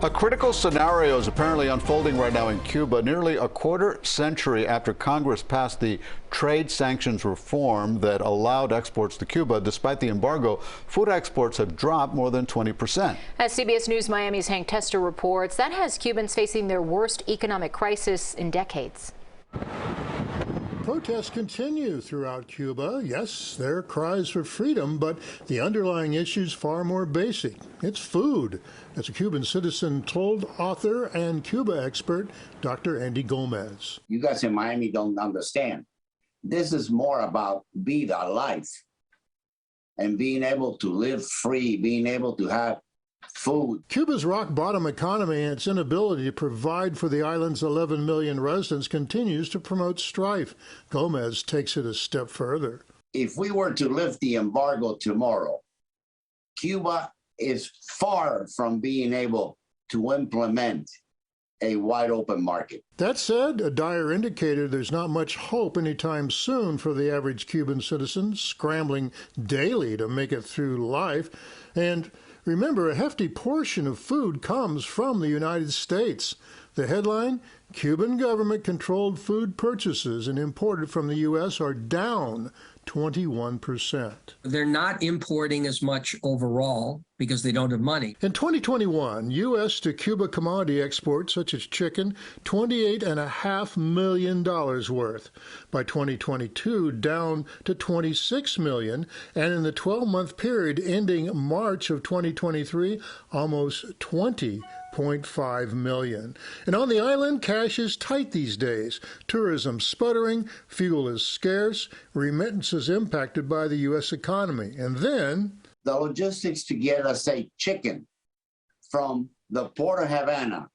A critical scenario is apparently unfolding right now in Cuba, nearly a quarter century after Congress passed the trade sanctions reform that allowed exports to Cuba. Despite the embargo, food exports have dropped more than 20%. As CBS News Miami's Hank Tester reports, that has Cubans facing their worst economic crisis in decades. Protests continue throughout Cuba. Yes, there are cries for freedom, but the underlying issue is far more basic. It's food, as a Cuban citizen told author and Cuba expert Dr. Andy Gomez. You guys in Miami don't understand. This is more about being alive and being able to live free, being able to have food. Cuba's rock-bottom economy and its inability to provide for the island's 11 million residents continues to promote strife. Gomez takes it a step further. If we were to lift the embargo tomorrow, Cuba is far from being able to implement a wide-open market. That said, a dire indicator there's not much hope anytime soon for the average Cuban citizen, scrambling daily to make it through life. And remember, a hefty portion of food comes from the United States. The headline, Cuban government-controlled food purchases and imported from the U.S. are down 21%. They're not importing as much overall because they don't have money. In 2021, U.S. to Cuba commodity exports, such as chicken, $28.5 million worth. By 2022, down to $26 million, and in the 12-month period ending March of 2023, almost $20.5 million. And on the island, cash is tight these days. Tourism sputtering, fuel is scarce, remittances impacted by the U.S. economy. And then the logistics to get, let's say, chicken from the port of Havana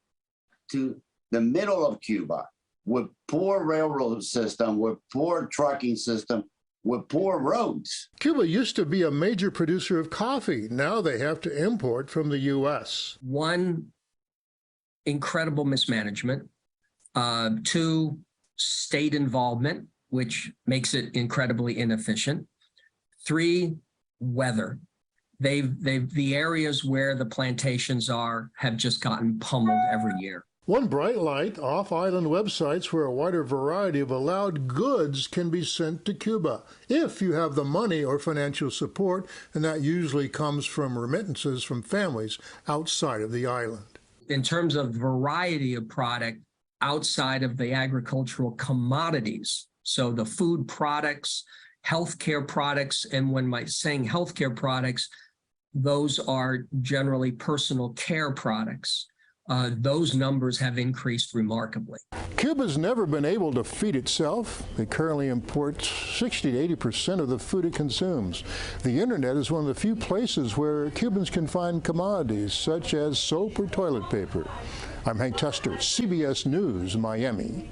to the middle of Cuba with poor railroad system, with poor trucking system, with poor roads. Cuba used to be a major producer of coffee. Now they have to import from the U.S. One, incredible mismanagement. Two, state involvement, which makes it incredibly inefficient. Three, weather. The areas where the plantations are have just gotten pummeled every year. One bright light, off-island websites where a wider variety of allowed goods can be sent to Cuba, if you have the money or financial support, and that usually comes from remittances from families outside of the island. In terms of variety of product outside of the agricultural commodities, so the food products, healthcare products, and when saying healthcare products, those are generally personal care products. Those numbers have increased remarkably. Cuba's never been able to feed itself. It currently imports 60 to 80% of the food it consumes. The internet is one of the few places where Cubans can find commodities such as soap or toilet paper. I'm Hank Tester, CBS News, Miami.